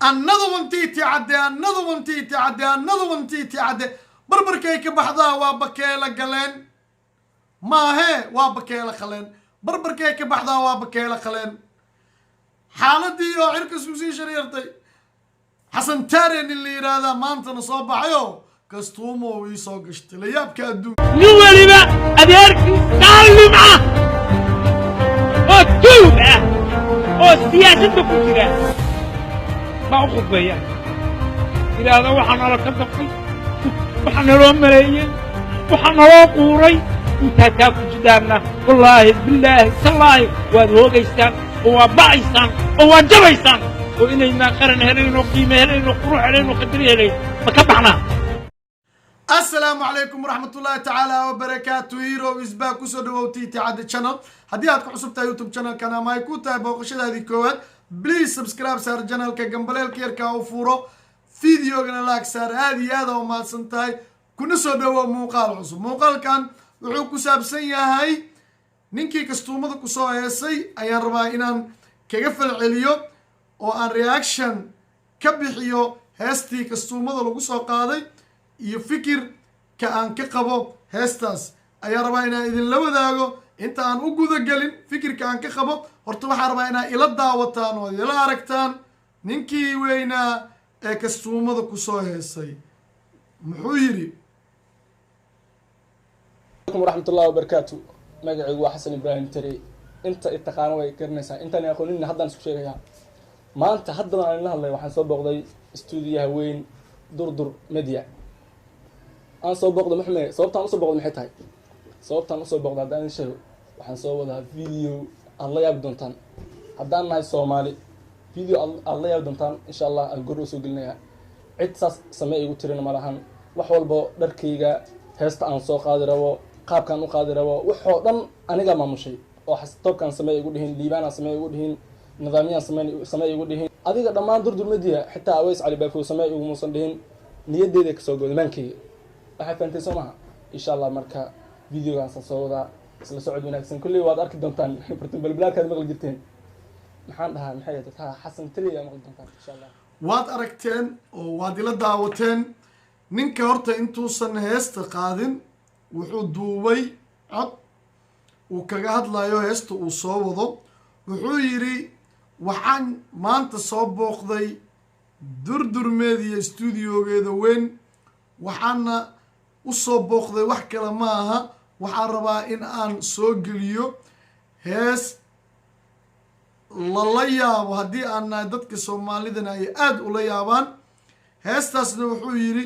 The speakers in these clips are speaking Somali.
another one titi cadde another one titi cadde another one titi cadde barbarkay ka baxdaa waa bakeela galeen maahe waa bakeela qaleen barbarkay ka baxdaa waa bakeela qaleen xaaladii oo cirka isku sii shareertay xasan taareen in la yiraahdaa maantana soo baxayo kastuumo ii soo gashtay la yaabka adduun nin waliba adeerkii daalima oo tuug ah oo siyaasadda ku jira ma u khudbeeya ilaahda waxaa nala ka daqay waxaa naloo maleeyey waxaa naloo quuray intaa kaa ku jidaarna wallaahi bilaahi tallaahi waad hoogaysaan oo waad bacaysaan oo waad jabaysaan oo inaynaa qaran helayn oo qiime helayn oo qurux helayn oo qadar helayn ma ka baxnaa. السلام عليكم ورحمة الله تعالى وبركاته. هيرو إسباك وسودو تيتي عاد channel. هدي هاد كحسبتها يوتيوب channel كان ما يكون تاي بوقشة هذه كواد. بليز سبسكرايب صار channel كجنبليل كيركا وفورو فيديو جنا لايك صار هذا وما سنتاي كنا سودو موقال عصب موقال كان وحوك سابسية هاي نينكي كستومة كسوة سي أيان رباينان كجفل عليو وان رياكشن كبيحيو هستي كستومة لو كسوة قاضي iyo fikir ka aan ka qabo heestaas ayaa rabaa inaan idin la wadaago inta aan u guda galin fikirka aan ka qabo horta waxaan rabaa inaa ila daawataan oo ila aragtaan ninkii weynaa ee kastuumada ku soo heesay muxuu yiri warahmatullahi wabarakatuh magacaygu waa xasan ibraahim tari inta taqaan way garanaysaa intaan aqoonin haddaan isku sheegayaa maanta haddana aan la hadlay waxaan soo booqday stuudiyaha weyn durdur media aan soo booqdo maxmed sababtaan usoo booqdo maxay tahay sababtaan usoo booqdo haddaan idin sheego waxaan soo wadaa video aad la yaabi doontaan haddaan nahay soomaali video aad la yaabi doontaan insha allah aan gor usoo gelinayaa cid saas samee igu tirina ma lahan wax walbo dharkayga heesta aan soo qaadi rabo qaabkaan u qaadi rabo waxoo dhan aniga maamushay oo toobkaan samee igu dhihin liibaanaan samee igu dhihin nidaamiyaan samee igu dhihin adiga dhammaan durdur media xitaa aweys cali baafow samee igu muusan dhihin niyaddeeda kasoo godo maankayga waxay fantay soo maha insha allah marka videogaas soo wada isla socod wanaagsan kulli waad arki doontaan bartilbalbalaadkaad maqli jirteen maxaan dhahaa maxay tahay xasan taliya maqli doontaan insha allah waad aragteen oo waad ila daawateen ninka horta intuusan heesta qaadin wuxuu duubay cod uu kaga hadlayo heesta uu soo wado wuxuu yiri waxaan maanta soo booqday durdur media studiogeeda weyn waxaana usoo booqday wax kale ma aha waxaan rabaa in aan soo geliyo hees lala yaabo haddii aan nahay dadka soomaalidana ay aada ula yaabaan heestaasna wuxuu yidhi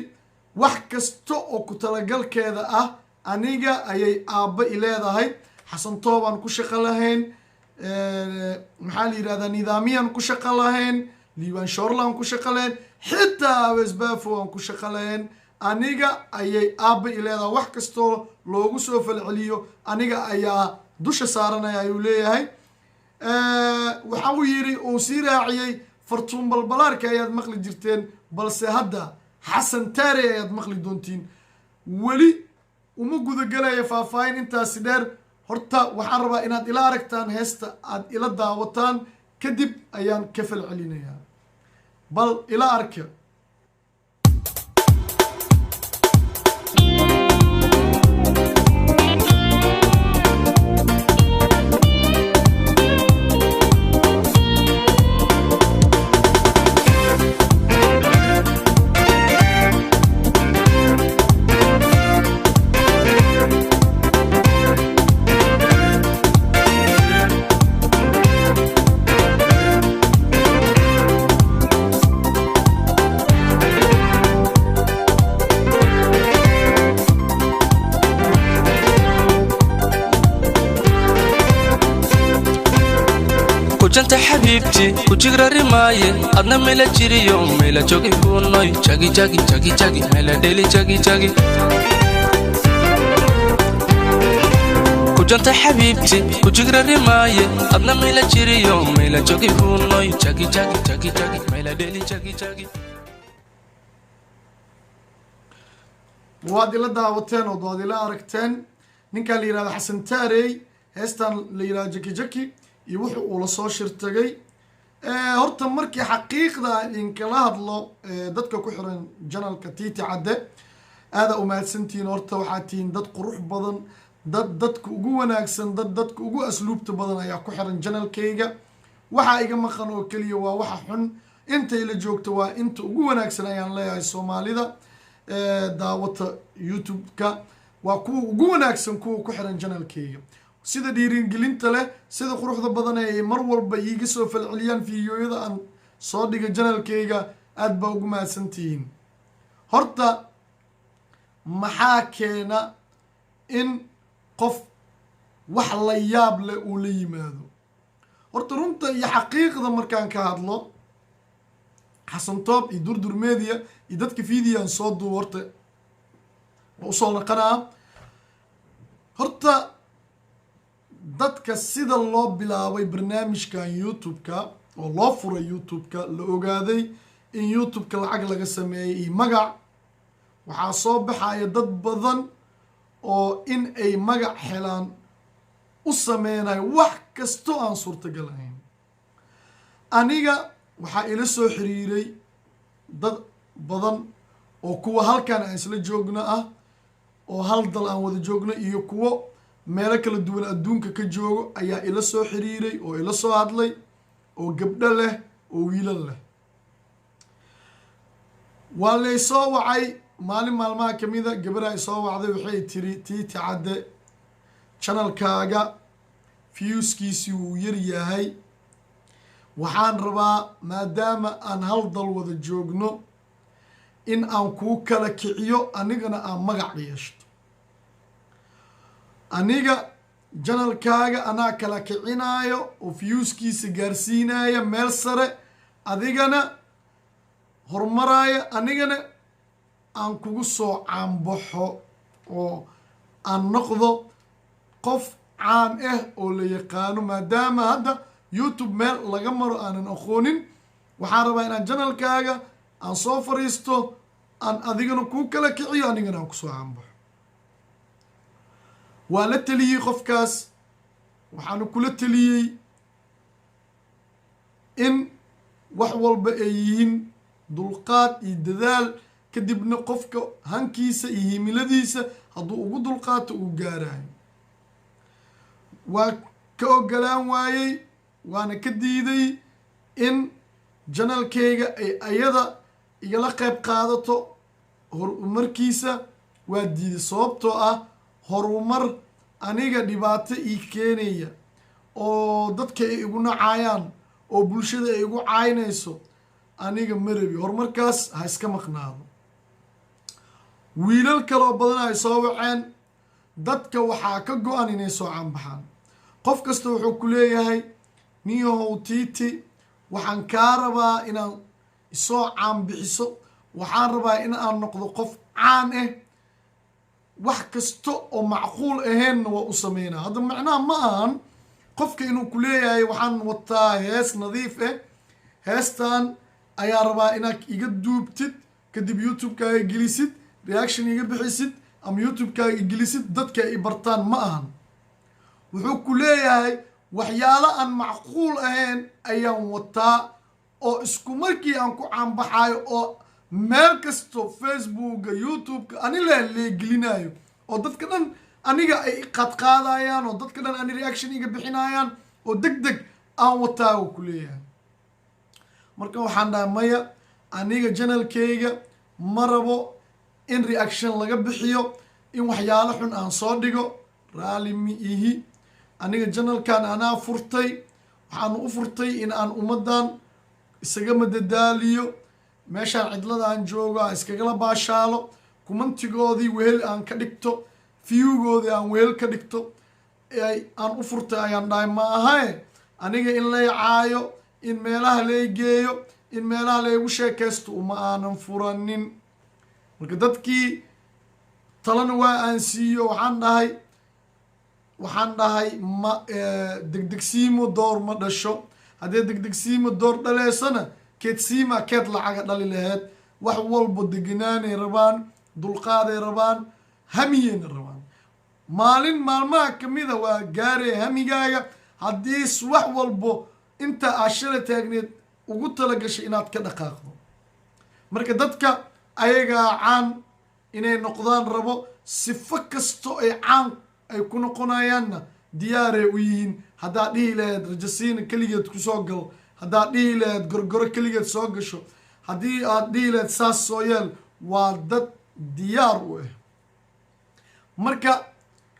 wax kasta oo ku talagalkeeda ah aniga ayay aabba i leedahay xasan toobaan ku shaqo lahayn maxaa la yidhahdaa nidaamiyaan ku shaqo lahayn liibaan shoorlaan ku shaqo lahayn xitaa awesbaafo aan ku shaqo lahayn aniga ayay aabba i leedahay wax kastoo loogu soo falceliyo aniga ayaa dusha saaranaya ayuu leeyahay waxa uu yidhi uu sii raaciyey fartuun balbalaarka ayaad maqli jirteen balse hadda xasan taare ayaad maqli doontiin weli uma gudagelaya faahfaahin intaasi dheer horta waxaan rabaa inaad ila aragtaan heesta aad ila daawataan kadib ayaan ka falcelinayaa bal ila arka janta xabiibti ku jigrari maaye adna mela jiriyo mela jogi kunoy jagi jagi jagi jagi mela deli jagi jagi ku janta xabiibti ku jigrari maaye adna mela jiriyo mela jogi kunoy jagi jagi jagi jagi mela deli jagi jagi waad ila daawateen oo waad ila aragteen ninkaa la yihahdo xasan taarey heestan la yihahdo jaki jaki iyo wuxuu uu la soo shirtagay horta markii xaqiiqda inkala hadlo dadka ku xiran janalka Titi Cadde aada umahadsantihiin. horta waxaad tihiin dad qurux badan, dadka ugu wanaagsan, dadka ugu asluubta badan ayaa ku xiran janalkayga. waxaa iga maqan oo keliya waa waxa xun, intay la joogto waa inta ugu wanaagsan ayaan leeyahay. soomaalida daawata youtube-ka waa kuwa ugu wanaagsan kuwa ku xiran janalkayga, sida dhiirigelinta leh, sida quruxda badan ee mar walba iiga soo falceliyaan fiidiyooyada aan soo dhiga janalkayga. aad baa ugu mahadsantihiin. horta maxaa keena in qof wax la yaab leh uu la yimaado? horta runta iyo xaqiiqda markaan ka hadlo, xasan toob iyo durdur media iyo dadka fiidiyaan soo duuba horta waa usoo naqanaa. horta dadka sida loo bilaabay barnaamijkan youtube-ka oo loo furay youtube-ka, la ogaaday in youtube-ka lacag laga sameeyey iyo magac, waxaa soo baxaya dad badan oo in ay magac helaan u sameynayo wax kastoo aan suurtagal ahayn. aniga waxaa ila soo xiriiray dad badan oo kuwa halkan aan isla joogno ah, oo hal dal aan wada joogno, iyo kuwo meelo kala duwan adduunka ka joogo ayaa ila soo xiriiray oo ila soo hadlay, oo gabdho leh oo wiilal leh. waa lay soo wacay maalin maalmaha kamida, gabadha ay soo wacday waxay tiri Titi Cadde channelkaaga viewskiisii wuu yar yahay, waxaan rabaa maadaama aan hal dal wada joogno in aan kuu kala kiciyo, anigana aan magac yeeshto. aniga janalkaaga anaa kala kicinaayo oo viewskiisa gaarsiinaya meel sare, adigana horumaraya, anigana aan kugu soo caanbaxo oo aan noqdo qof caan ah oo la yaqaano. maadaama hadda youtube meel laga maro aanan aqoonin, waxaan rabaa inaan janalkaaga aan soo fariisto, aan adigana kuu kala kiciyo, anigana aan kusoo caanbaxo. waa la teliyey qofkaas, waxaana kula teliyey in wax walba ay yihiin dulqaad iyo dadaal, kadibna qofka hankiisa iyo himiladiisa hadduu ugu dulqaato uu gaarayo. waa ka ogolaan waayey, waana ka diiday in janalkayga ay ayada igala qayb qaadato horumarkiisa. waa diiday sababtoo ah horumar aniga dhibaato ii keenaya, oo dadka ay igu nacayaan, oo bulshada ay igu caynayso, aniga ma rabi. horumarkaas ha iska maqnaado. wiilal kaloo badan ay soo waceen, dadka waxaa ka go-an inay soo caanbaxaan. qof kasta wuxuu ku leeyahay niyahow Titi, waxaan kaa rabaa inaan isoo caanbixiso, waxaan rabaa in aan noqdo qof caan ah. wax kasta oo macquul ahaynna waa u sameynaa. hadda macnaha ma ahan qofka inuu ku leeyahay waxaan wataa hees nadiif ah, heestan ayaa rabaa inaad iga duubtid, kadib youtube-kaaga gelisid, reaction iga bixisid, ama youtube-kaaga gelisid, dadka ay bartaan. ma ahan. wuxuu ku leeyahay waxyaalo aan macquul ahayn ayaan wataa, oo isku markii aan ku caanbaxayo, oo meel kasto facebooka, youtube-ka ani leegelinayo, oo dadka dhan aniga ay qaadqaadayaan, oo dadka dhan ani reaction iga bixinayaan, oo deg deg aan wataa uu ku leeyahay. marka waxaan dhahay maya, aniga janalkayga ma rabo in reaction laga bixiyo, in waxyaalo xun aan soo dhigo, raali mi ihi. aniga janalkan anaa furtay, waxaanu u furtay in aan ummaddan isaga madadaaliyo, meeshaan cidlada aan joogo aan iskagala baashaalo, kumantigoodii wehel aan ka dhigto, viewgoodii aan wehel ka dhigto aan u furtay. ayaan dhahay ma ahae aniga in lay caayo, in meelaha lay geeyo, in meelaha laygu sheekaysto uma aanan furanin. marka dadkii talana waa aan siiyo, waxaan dhahay ma degdegsiimo door ma dhasho. haddee degdegsiimo door dhaleysana keedsiima keed lacaga dhali laheyd. wax walba deganaanay rabaan, dulqaaday rabaan, hamiyeyna rabaan. maalin maalmaha kamida waa gaaraya hamigaaga. haddii wax walbo inta aad shala taagneed ugu talagashay inaad ka dhaqaaqdo marka dadka ayagaa caan inay noqdaan rabo sifo kasto ay caan ay ku noqonayaanna diyaaray u yihiin haddaad dhihi lahayd rajasiina keligeed kusoo gal haddaad dhihi lahayd gorgoro keligeed soo gasho haddii aad dhihi lahayd saas soo yeel waa dad diyaar u ah marka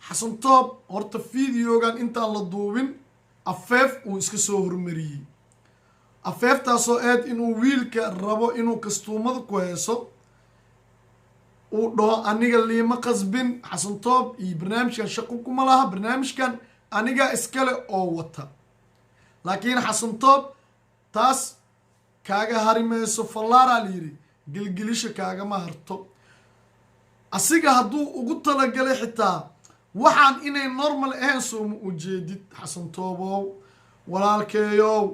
xasan toob horta videogan intaan la duubin afeef uu iska soo hormariyey afeeftaasoo aad inuu wiilka rabo inuu kastuumada ku heeso uu dhaho aniga liima qasbin xasan toob iyo barnaamijkan shaqo kuma laha barnaamijkan anigaa iskale oo wata laakiin xasan toob taas kaaga harimayso fallaaraa la yidhi gelgelisha kaagama harto asiga hadduu ugu talagalay xitaa waxaan inay normal ahayn sooma ujeedid xasan toobow walaalkeeyow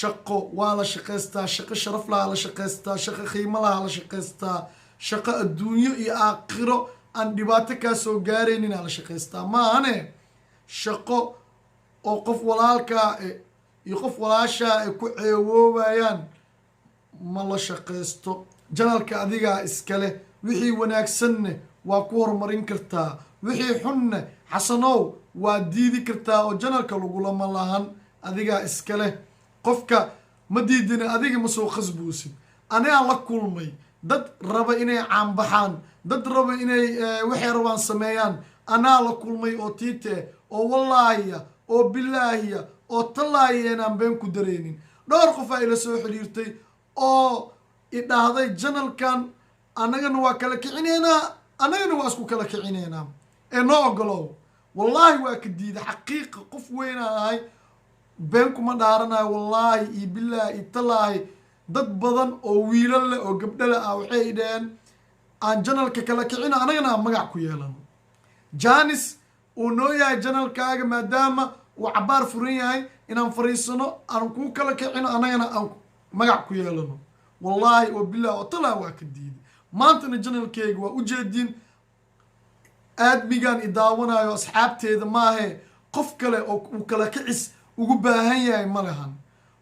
shaqo waa la shaqaystaa shaqo sharaf lahaa la shaqaystaa shaqo qiimo lahaa la shaqaystaa shaqo adduunyo iyo aakhiro aan dhibaato kaa soo gaarayninaa la shaqaystaa maahane shaqo oo qof walaalkaa iyo qof walaashaa ay ku ceewoobayaan ma la shaqaysto janalka adigaa iskale wixii wanaagsanne waa ku horumarin kartaa wixii xunne xasanow waa diidi kartaa oo janalka lagulama lahan adigaa iskale qofka ma diidina adiga ma soo khasbuusin anigaa la kulmay dad raba inay caanbaxaan dad raba inay waxay rabaan sameeyaan anaa la kulmay oo tiite oo wallaahiya oo bilaahiya oo tallaahiya inaan been ku dareynin dhowr qof aa ila soo xiriirtay oo idhaahday janalkan annagana waa kala kicineynaa annagana waa isku kala kicineynaa ee noo ogolow wallaahi waa ka diida xaqiiqa qof weynaa ahay been kuma dhaaranayo wallaahi iyo bilaahi iyo tallaahi dad badan oo wiilal leh oo gabdhala ah waxay dhaheen aan janalka kala kicino annagana aan magac ku yeelano janis uu noo yahay janalkaaga maadaama uu cabaar furan yahay inaan fariisano aan kuu kala kicino annagana aan magac ku yeelano wallaahi oo bilahi oo tallaahi waa ka diiday maantana janalkeyga waa ujeediin aadmigaan idaawanayo asxaabteeda maahe qof kale oo uu kala kicis ugu baahan yahay ma lahan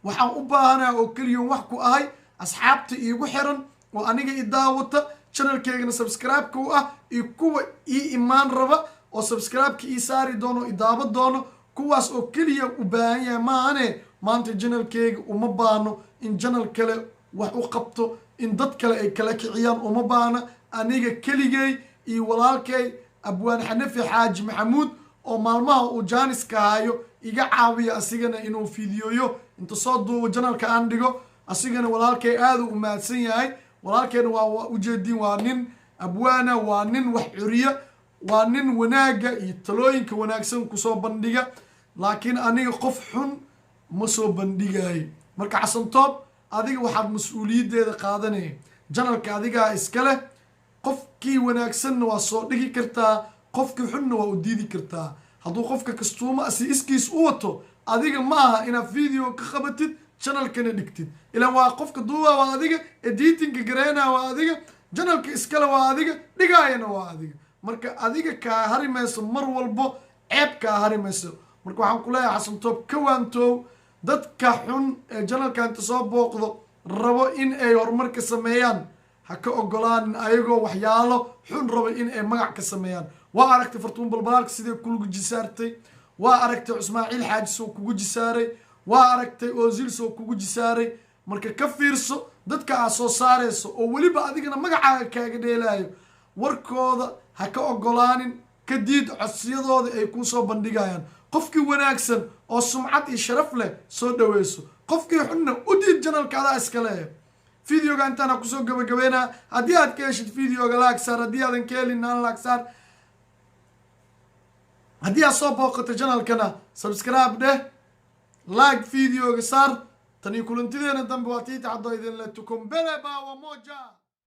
waxaan u baahanaya oo keliya wax ku ahay asxaabta iigu xiran oo aniga idaawata janalkeygana subscribe-ka u ah iyo kuwa ii imaan raba oo subscribe-ka ii saari doono idaawo doono kuwaas oo keliya u baahan yahay maahane maanta janalkeyga uma baahno in janal kale wax u qabto in dad kale ay kala kiciyaan uma baahna aniga keligey iyo walaalkey abwaan xanafi xaaji maxamuud oo maalmaha uu jaaniska hayo iga caawiya asigana inuu fideoyo inta soo duubo janalka aan dhigo asigana walaalkey aada u mahadsan yahay walaalkeena waa ujeediin waa nin abwaana waa nin wax curiya waa nin wanaagga iyo talooyinka wanaagsan kusoo bandhiga laakiin aniga qof xun ma soo bandhigayo marka xasan toob adiga waxaad mas-uuliyaddeeda qaadanaya janalka adigaa iska leh qofkii wanaagsanna waa soo dhigi kartaa qofkii xunna waa u diidi kartaa hadduu qofka kastuumo asi iskiis u wato adiga ma aha inaad video ka qabatid janalkana dhigtid ilaan waa qofka duuba waa adiga editinka gareena waa adiga janalka iskale waa adiga dhigaayana waa adiga marka adiga kaa hari mayso mar walbo ceeb kaa hari mayso marka waxaan ku leeyahay xasan toob ka waantoow dadka xun ee janalka inta soo booqdo rabo in ay horumarka sameeyaan ha ka ogolaanin ayagoo waxyaalo xun rabo in ay magac ka sameeyaan waa aragtay fartuun balbalaalka sidee kugu jisaartay waa aragtay ismaaciil xaaji soo kugu jisaaray waa aragtay osil soo kugu jisaaray marka ka fiirso dadka aad soo saarayso oo weliba adigana magacaaga kaaga dheelaayo warkooda ha ka ogolaanin ka diid codsiyadooda ay kuu soo bandhigayaan qofkii wanaagsan oo sumcad iyo sharaf leh soo dhaweyso qofkii xunna u diid janalka adaa iska leeya videoga intaan ha kusoo gabagabeynaa haddii aad ka heshid videoga laag saar haddii aadan ka helin aan laag saar haddii aad soo booqato janalkana subscribe dheh like videoga saar tani kulantideena dambe waa tiita caddo idin le tukumbele bawa moja